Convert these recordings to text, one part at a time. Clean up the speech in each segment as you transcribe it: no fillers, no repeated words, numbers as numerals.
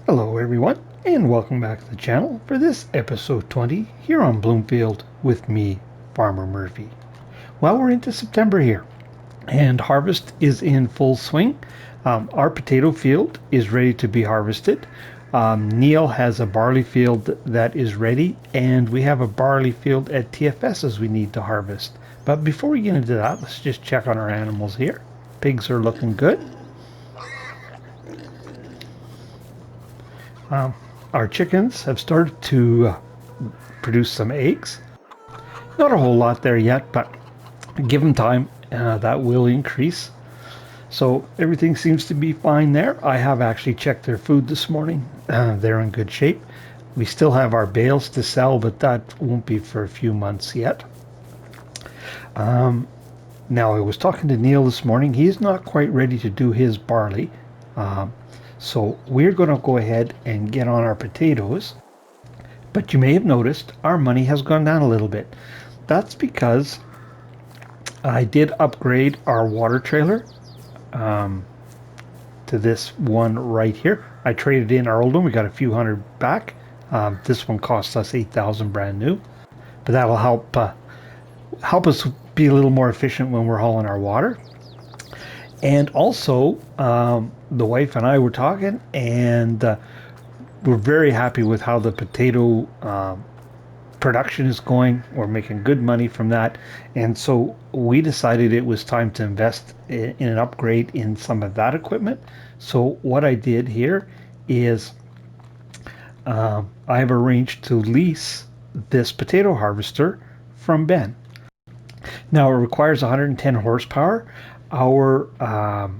Hello everyone, and welcome back to the channel for this episode 20 here on Bloomfield with me, Farmer Murphy. Well, we're into September here, and harvest is in full swing. Our potato field is ready to be harvested. Neil has a barley field that is ready, and we have a barley field at TFS's we need to harvest. But before we get into that, let's just check on our animals here. Pigs are looking good. Our chickens have started to produce some eggs. Not a whole lot there yet, but give them time, that will increase. So everything seems to be fine there. I have actually checked their food this morning. They're in good shape. We still have our bales to sell, but that won't be for a few months yet. Now, I was talking to Neil this morning. He's not quite ready to do his barley. So we're going to go ahead and get on our potatoes. But you may have noticed our money has gone down a little bit. That's because I did upgrade our water trailer to this one right here. I traded in our old one. We got a few hundred back. This one cost us $8,000 brand new. But that'll help us be a little more efficient when we're hauling our water. And also, the wife and I were talking, and we're very happy with how the potato production is going. We're making good money from that. And so we decided it was time to invest in an upgrade in some of that equipment. So what I did here is I have arranged to lease this potato harvester from Ben. Now, it requires 110 horsepower. Our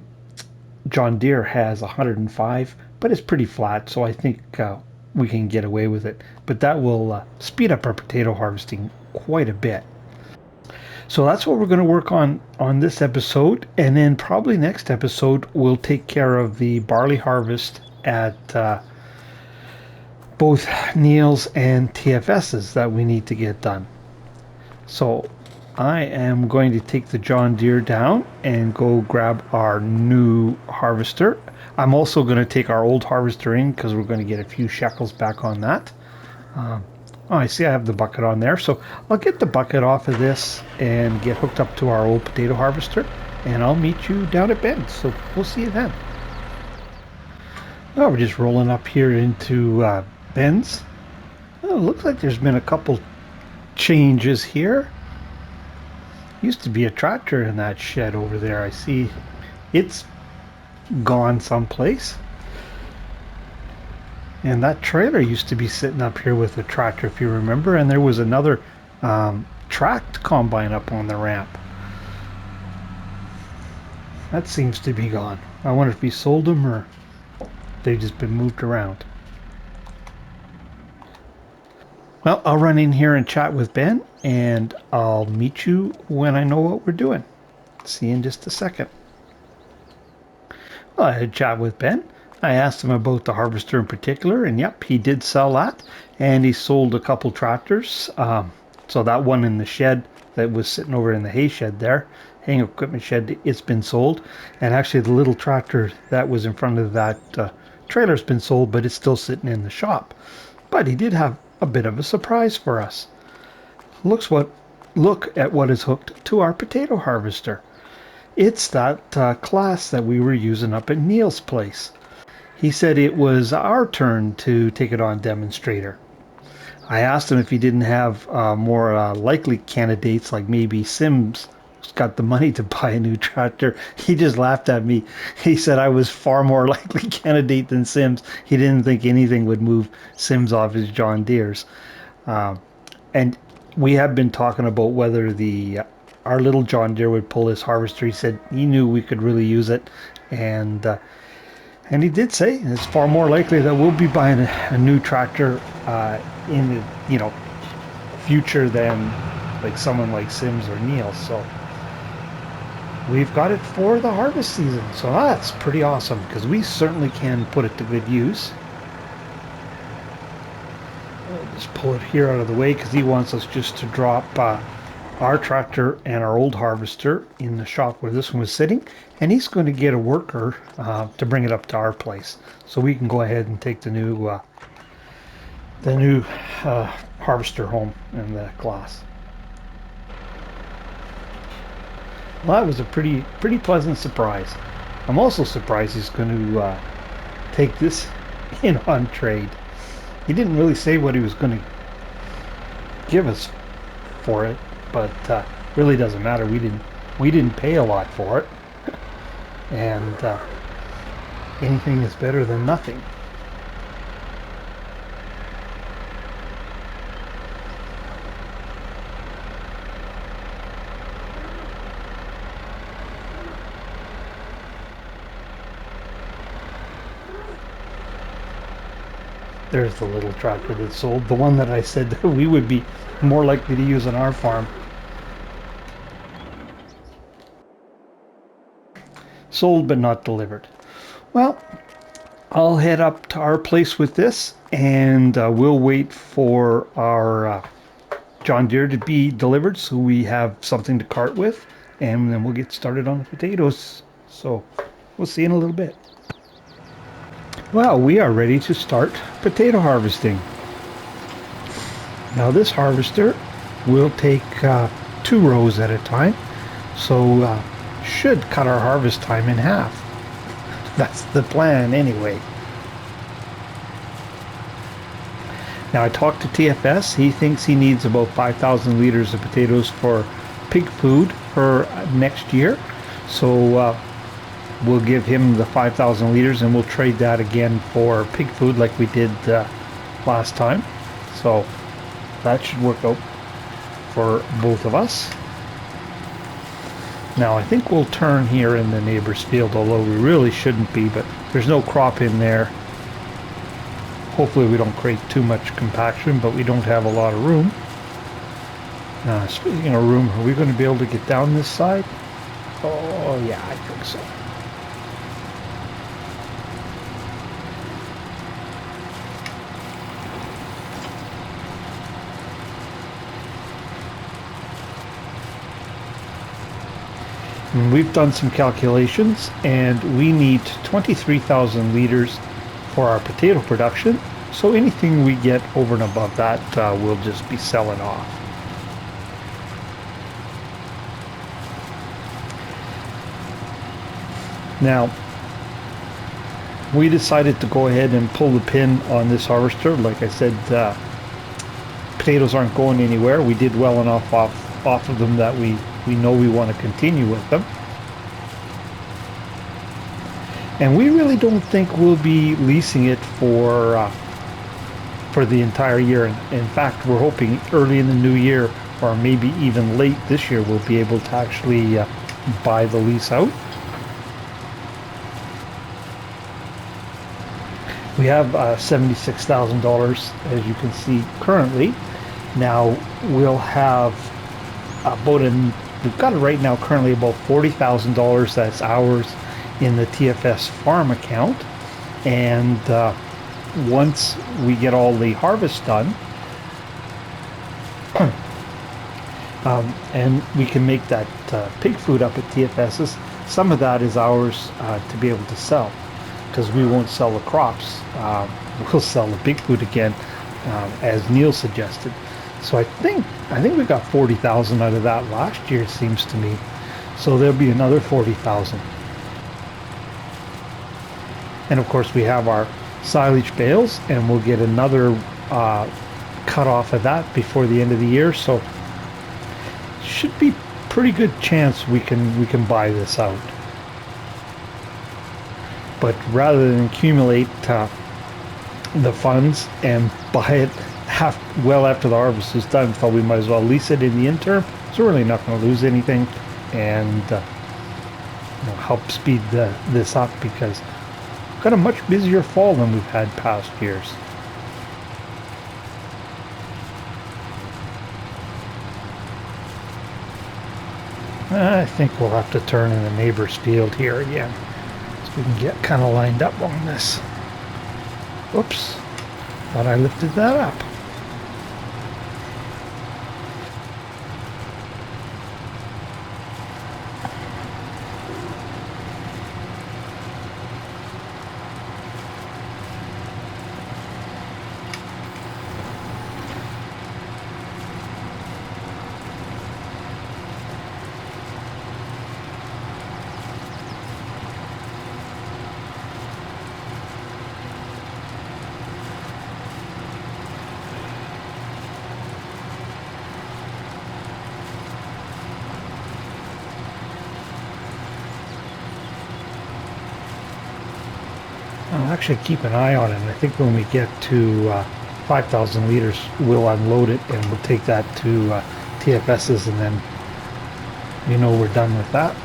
John Deere has 105, but it's pretty flat, so I think we can get away with it. But that will speed up our potato harvesting quite a bit. So that's what we're going to work on this episode, and then probably next episode we'll take care of the barley harvest at both Neil's and TFS's that we need to get done. So I am going to take the John Deere down and go grab our new harvester. I'm also going to take our old harvester in because we're going to get a few shekels back on that. I see I have the bucket on there, so I'll get the bucket off of this and get hooked up to our old potato harvester, and I'll meet you down at Ben's. So we'll see you then. Oh, we're just rolling up here into Ben's. Oh, looks like there's been a couple changes here. Used to be a tractor in that shed over there. I see it's gone someplace. And that trailer used to be sitting up here with the tractor, if you remember. And there was another tracked combine up on the ramp. That seems to be gone. I wonder if we sold them or they've just been moved around. Well, I'll run in here and chat with Ben, and I'll meet you when I know what we're doing. See you in just a second. Well, I had a chat with Ben. I asked him about the harvester in particular, and yep, he did sell that, and he sold a couple tractors. So that one in the shed that was sitting over in the hay shed there, haying equipment shed, it's been sold. And actually the little tractor that was in front of that trailer's been sold, but it's still sitting in the shop. But he did have a bit of a surprise for us. Look at what is hooked to our potato harvester. It's that class that we were using up at Neil's place. He said it was our turn to take it on demonstrator. I asked him if he didn't have more likely candidates, like maybe Sims got the money to buy a new tractor. He just laughed at me. He said I was far more likely candidate than Sims. He didn't think anything would move Sims off his John Deere's. And we have been talking about whether our little John Deere would pull his harvester. He said he knew we could really use it, and he did say it's far more likely that we'll be buying a new tractor in the future than like someone like Sims or Neil. So we've got it for the harvest season, so that's pretty awesome because we certainly can put it to good use. I'll just pull it here out of the way because he wants us just to drop our tractor and our old harvester in the shop where this one was sitting, and he's going to get a worker to bring it up to our place so we can go ahead and take the new harvester home in the class. Well, that was a pretty pleasant surprise. I'm also surprised he's going to take this in on trade. He didn't really say what he was going to give us for it, but really doesn't matter. We didn't pay a lot for it, and anything is better than nothing. There's the little tractor that sold, the one that I said that we would be more likely to use on our farm. Sold but not delivered. Well, I'll head up to our place with this, and we'll wait for our John Deere to be delivered so we have something to cart with, and then we'll get started on the potatoes. So we'll see in a little bit. Well, we are ready to start potato harvesting. Now this harvester will take 2 rows at a time, so should cut our harvest time in half. That's the plan anyway. Now I talked to TFS. He thinks he needs about 5,000 liters of potatoes for pig food for next year. So we'll give him the 5,000 liters and we'll trade that again for pig food like we did last time. So that should work out for both of us. Now I think we'll turn here in the neighbor's field, although we really shouldn't be, but there's no crop in there. Hopefully we don't create too much compaction, but we don't have a lot of room. Speaking of room, are we going to be able to get down this side? Oh yeah, I think so. And we've done some calculations, and we need 23,000 liters for our potato production. So anything we get over and above that, we'll just be selling off. Now, we decided to go ahead and pull the pin on this harvester. Like I said, potatoes aren't going anywhere. We did well enough off of them that we know we want to continue with them. And we really don't think we'll be leasing it for the entire year. In fact, we're hoping early in the new year, or maybe even late this year, we'll be able to actually buy the lease out. We have $76,000, as you can see currently. Now we'll have we've got it right now currently about $40,000 that's ours in the TFS farm account, and once we get all the harvest done, and we can make that pig food up at TFS's, some of that is ours to be able to sell, because we won't sell the crops. We'll sell the pig food again, as Neil suggested. So I think we got 40,000 out of that last year, it seems to me. So there'll be another 40,000. And of course we have our silage bales, and we'll get another cut off of that before the end of the year. So should be pretty good chance we can buy this out. But rather than accumulate the funds and buy it well after the harvest is done, thought we might as well lease it in the interim. So we're really not going to lose anything, and help speed this up, because we've got a much busier fall than we've had past years. I think we'll have to turn in the neighbor's field here again, so we can get kind of lined up on this. Oops, thought I lifted that up. I'll actually keep an eye on it. And I think when we get to 5,000 liters, we'll unload it and we'll take that to TFS's, and then we're done with that.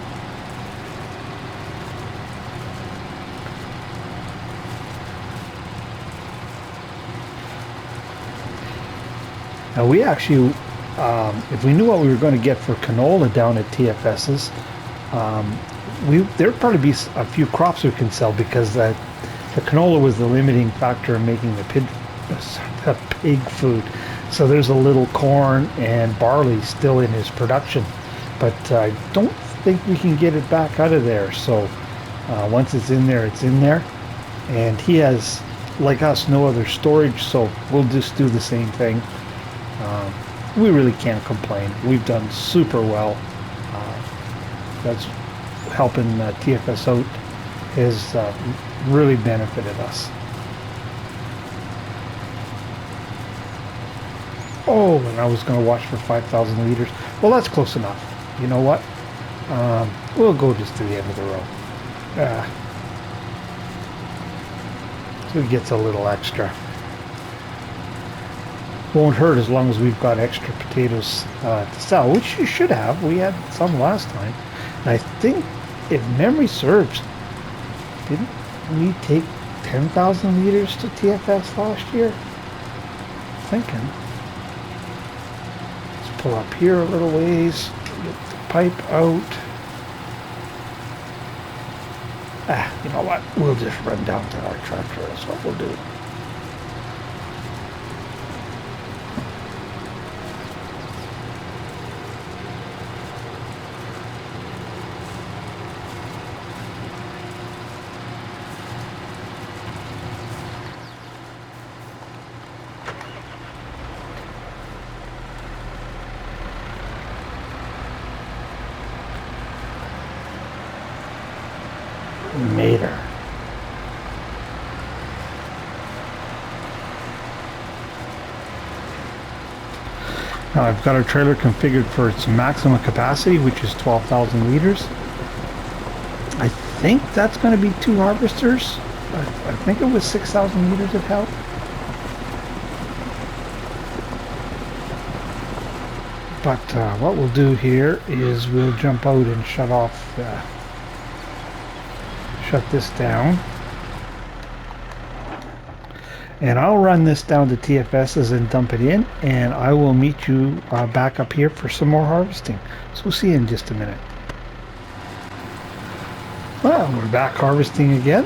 Now we actually, if we knew what we were going to get for canola down at TFS's, there'd probably be a few crops we can sell, because the canola was the limiting factor in making the pig food. So there's a little corn and barley still in his production, but I don't think we can get it back out of there. So once it's in there, it's in there. And he has, like us, no other storage, so we'll just do the same thing. We really can't complain. We've done super well. That's helping TFS out has really benefited us. Oh, and I was going to watch for 5,000 liters. Well, that's close enough. You know what? We'll go just to the end of the row. So it gets a little extra. Won't hurt as long as we've got extra potatoes to sell, which you should have. We had some last time. And I think, if memory serves, didn't we take 10,000 liters to TFS last year? Thinking. Let's pull up here a little ways, get the pipe out. You know what? We'll just run down to our tractor. That's what we'll do. Mater. Now I've got our trailer configured for its maximum capacity, which is 12,000 liters. I think that's going to be 2 harvesters. I think it was 6,000 liters it held. But what we'll do here is we'll jump out and shut this down, and I'll run this down to TFS's and dump it in, and I will meet you back up here for some more harvesting. So we'll see you in just a minute. Well, we're back harvesting again.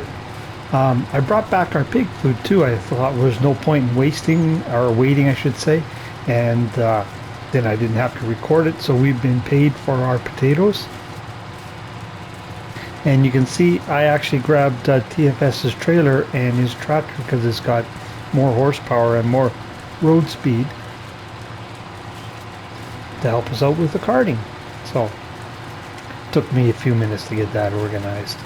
I brought back our pig food too. I thought there was no point in wasting, or waiting I should say, and then I didn't have to record it. So we've been paid for our potatoes. And you can see I actually grabbed TFS's trailer and his tractor because it's got more horsepower and more road speed to help us out with the carting. So it took me a few minutes to get that organized.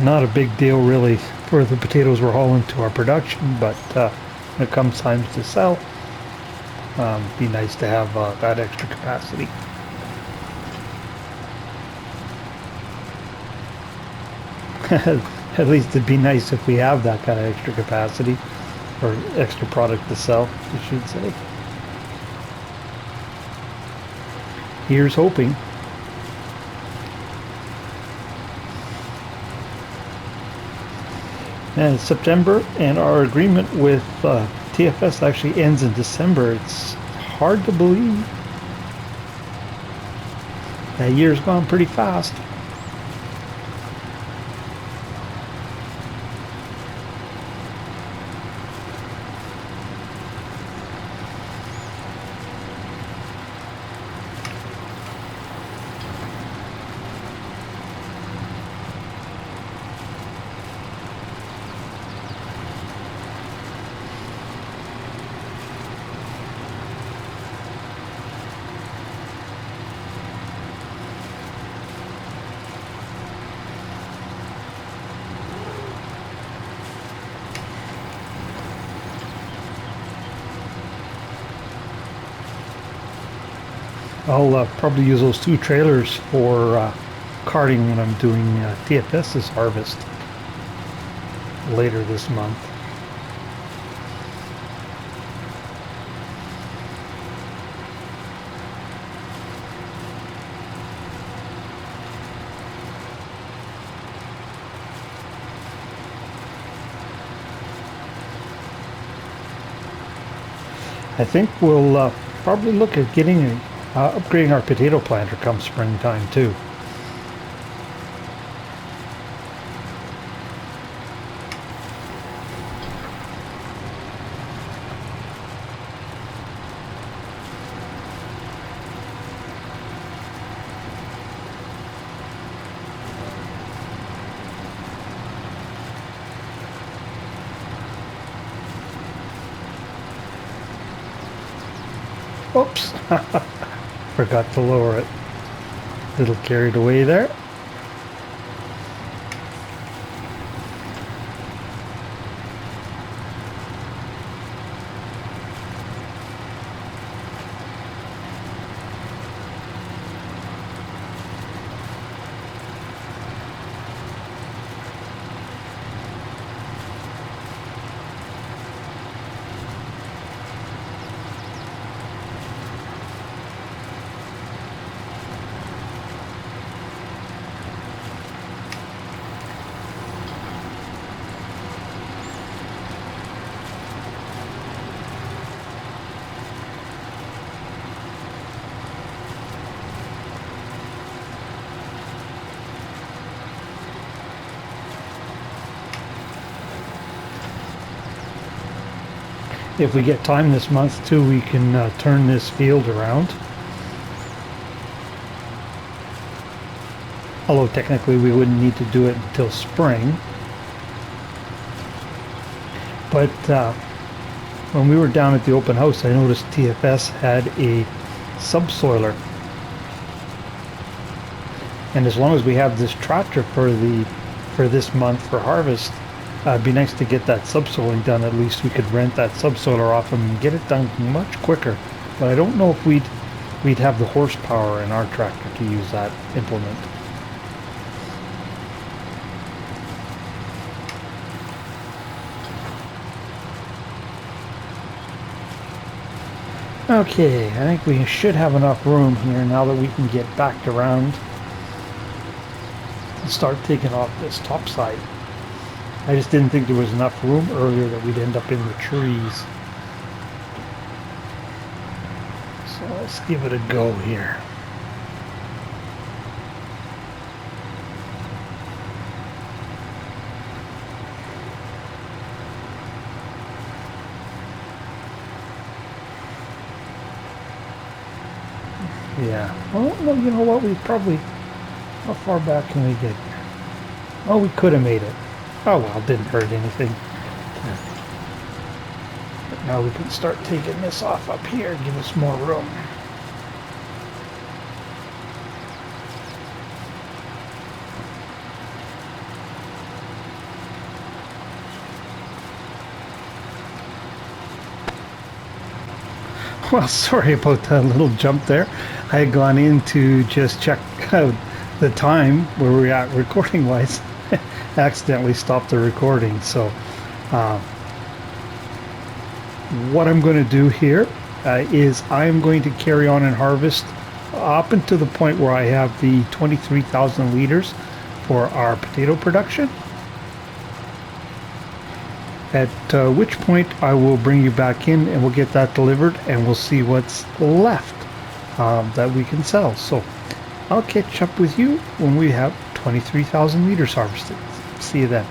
Not a big deal really for the potatoes we're hauling to our production, but when it comes time to sell, be nice to have that extra capacity. At least it'd be nice if we have that kind of extra capacity, or extra product to sell, I should say. Here's hoping. And it's September, and our agreement with TFS actually ends in December. It's hard to believe. That year's gone pretty fast. I'll probably use those 2 trailers for carting when I'm doing TFS's harvest later this month. I think we'll probably look at getting upgrading our potato planter come springtime too. Oops, forgot to lower it. A little carried away there. If we get time this month too, we can turn this field around. Although technically we wouldn't need to do it until spring. But when we were down at the open house, I noticed TFS had a subsoiler. And as long as we have this tractor for this month for harvest, it'd be nice to get that subsoiling done. At least we could rent that subsoiler off them and get it done much quicker. But I don't know if we'd have the horsepower in our tractor to use that implement. Okay, I think we should have enough room here now that we can get backed around and start taking off this top side. I just didn't think there was enough room earlier that we'd end up in the trees. So let's give it a go here. Yeah. Well, you know what? We probably... How far back can we get here? Oh, we could have made it. Oh well, didn't hurt anything. But now we can start taking this off up here and give us more room. Well, sorry about that little jump there. I had gone in to just check out the time where we're at recording wise. Accidentally stopped the recording. So what I'm going to do here is I'm going to carry on and harvest up until the point where I have the 23,000 liters for our potato production, at which point I will bring you back in and we'll get that delivered and we'll see what's left that we can sell. So I'll catch up with you when we have 23,000 liters harvested. See you then.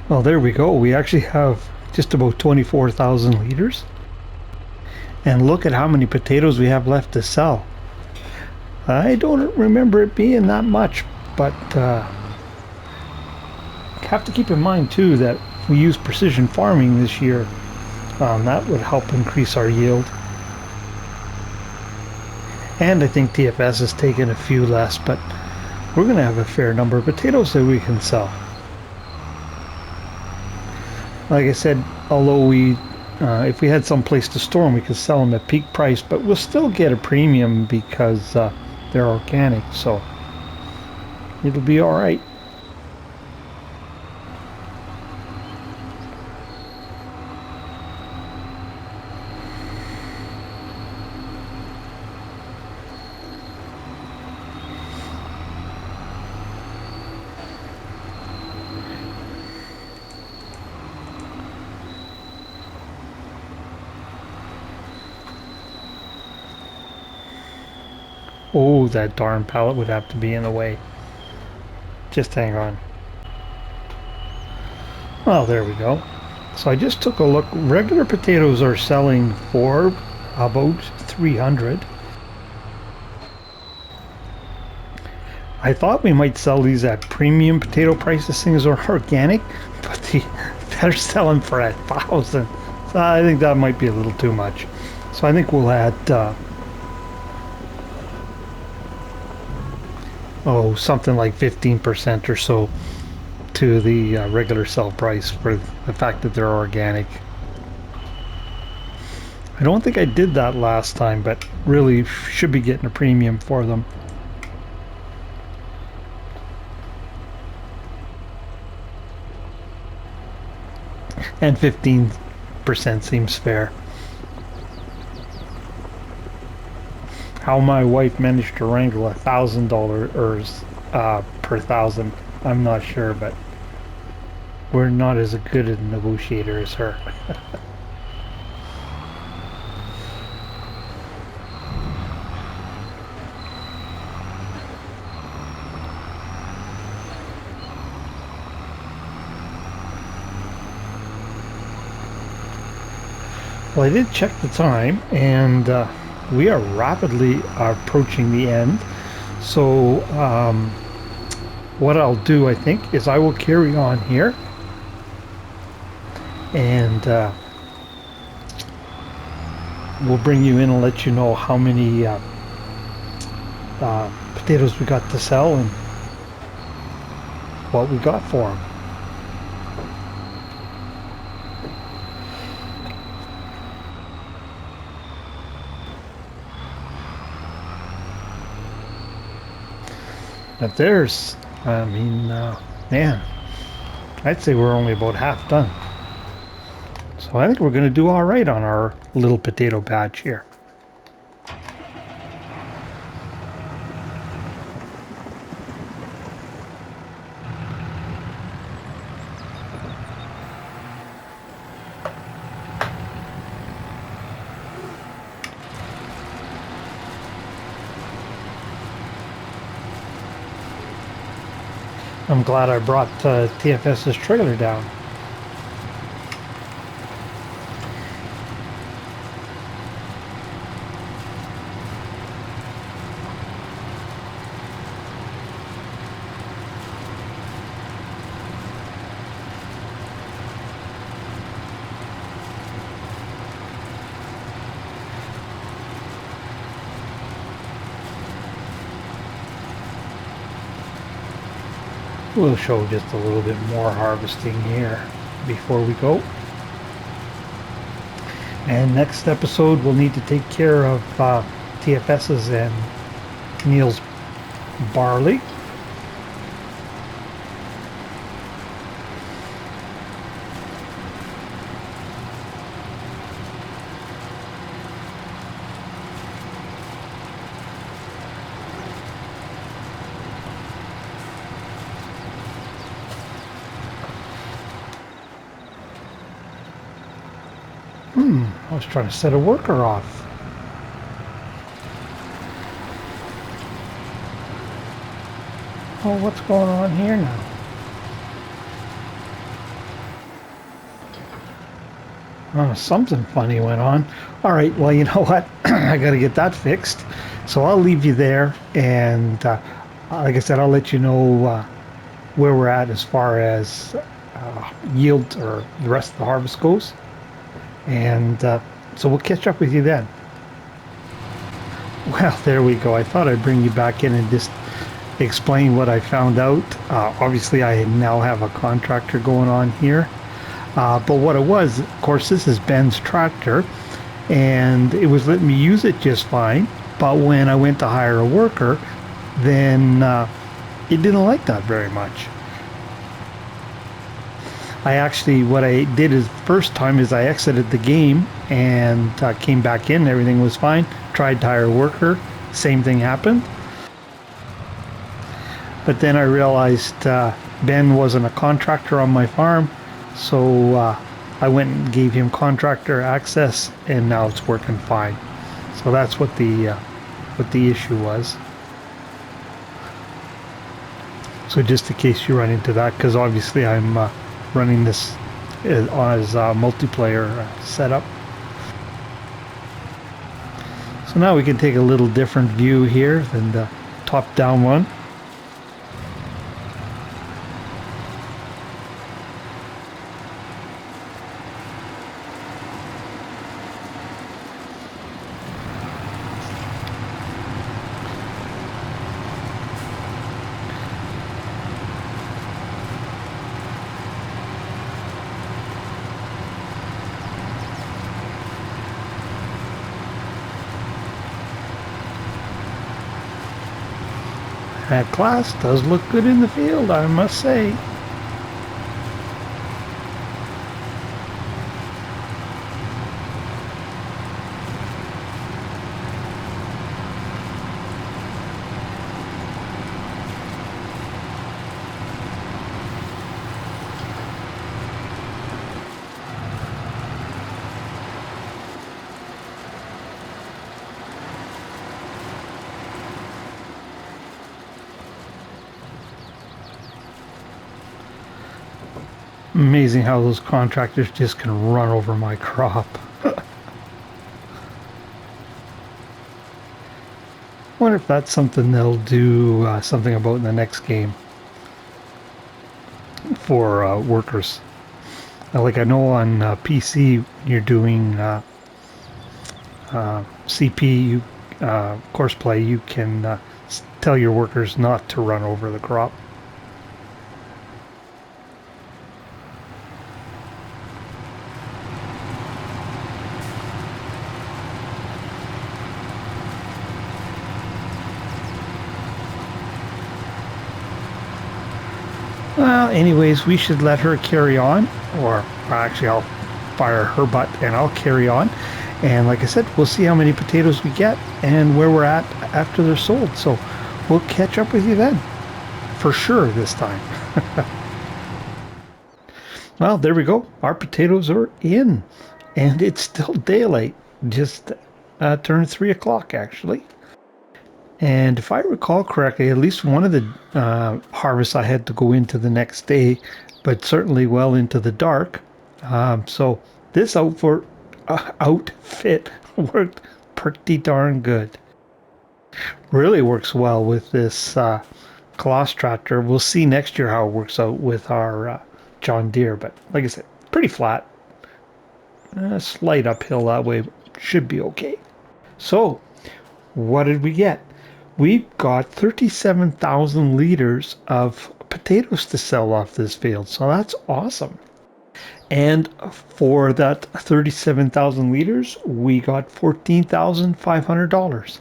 Well, there we go. We actually have just about 24,000 liters. And look at how many potatoes we have left to sell. I don't remember it being that much, but have to keep in mind too that if we use precision farming this year, that would help increase our yield. And I think TFS has taken a few less, but we're going to have a fair number of potatoes that we can sell. Like I said, although we If we had some place to store them, we could sell them at peak price, but we'll still get a premium because they're organic, so it'll be all right. Oh, that darn pallet would have to be in the way. Just hang on. Well, there we go. So I just took a look. Regular potatoes are selling for about 300. I thought we might sell these at premium potato prices, things are organic, but they're selling for 1,000. So I think that might be a little too much. So I think we'll add something like 15% or so to the regular sell price for the fact that they're organic. I don't think I did that last time, but really should be getting a premium for them. And 15% seems fair. How my wife managed to wrangle $1,000 per thousand, I'm not sure, but we're not as good a negotiator as her. Well, I did check the time, and we are rapidly approaching the end. So what I'll do, I think, is I will carry on here, and we'll bring you in and let you know how many potatoes we got to sell and what we got for them. But there's, man, I'd say we're only about half done. So I think we're going to do all right on our little potato patch here. I'm glad I brought TFS's trailer down. We'll show just a little bit more harvesting here before we go. And next episode we'll need to take care of TFS's and Neil's barley. I was trying to set a worker off. Oh, what's going on here now? Oh, something funny went on. All right, well, you know what? I got to get that fixed. So I'll leave you there. And like I said, I'll let you know where we're at as far as yield or the rest of the harvest goes. And so we'll catch up with you then. Well, there we go. I thought I'd bring you back in and just explain what I found out. Obviously, I now have a contractor going on here. But what it was, of course, this is Ben's tractor, and it was letting me use it just fine. But when I went to hire a worker, then it didn't like that very much. What I did is first time is I exited the game and came back in. Everything was fine. Tried to hire a worker. Same thing happened. But then I realized Ben wasn't a contractor on my farm, so I went and gave him contractor access, and now it's working fine. So that's what the issue was. So just in case you run into that, because obviously I'm running this as multiplayer setup. So now we can take a little different view here than the top-down one. That class does look good in the field, I must say. Amazing how those contractors just can run over my crop. Wonder if that's something they'll do something about in the next game for workers. Like I know on PC, you're doing CP course play, you can tell your workers not to run over the crop. Well, anyways, we should let her carry on, or actually I'll fire her butt and I'll carry on. And like I said, we'll see how many potatoes we get and where we're at after they're sold. So we'll catch up with you then, for sure this time. Well, there we go. Our potatoes are in, and it's still daylight. Just turned 3 o'clock actually. And if I recall correctly, at least one of the harvests I had to go into the next day, but certainly well into the dark. So this outfit worked pretty darn good. Really works well with this Colossus tractor. We'll see next year how it works out with our John Deere. But like I said, pretty flat. Slight uphill that way. Should be okay. So what did we get? We got 37,000 liters of potatoes to sell off this field. So that's awesome. And for that 37,000 liters, we got $14,500.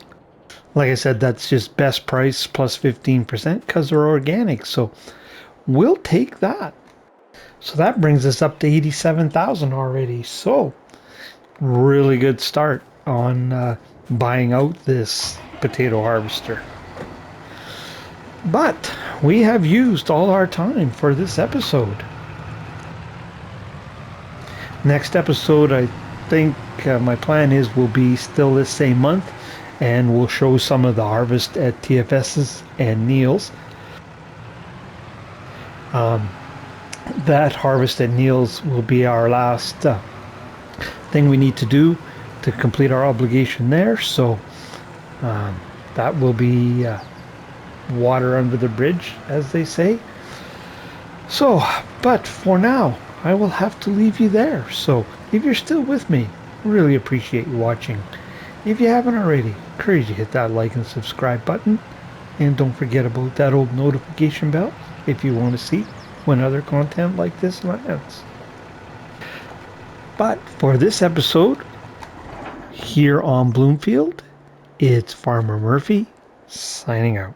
Like I said, that's just best price plus 15% because they're organic. So we'll take that. So that brings us up to 87,000 already. So really good start on buying out this potato harvester. But we have used all our time for this episode. Next episode, I think my plan is will be still this same month, and we'll show some of the harvest at TFS's and Neil's. That harvest at Neil's will be our last thing we need to do to complete our obligation there. So that will be water under the bridge, as they say. So, but for now, I will have to leave you there. So if you're still with me, really appreciate you watching. If you haven't already, encourage you to hit that like and subscribe button. And don't forget about that old notification bell if you want to see when other content like this lands. But for this episode, here on Bloomfield, it's Farmer Murphy signing out.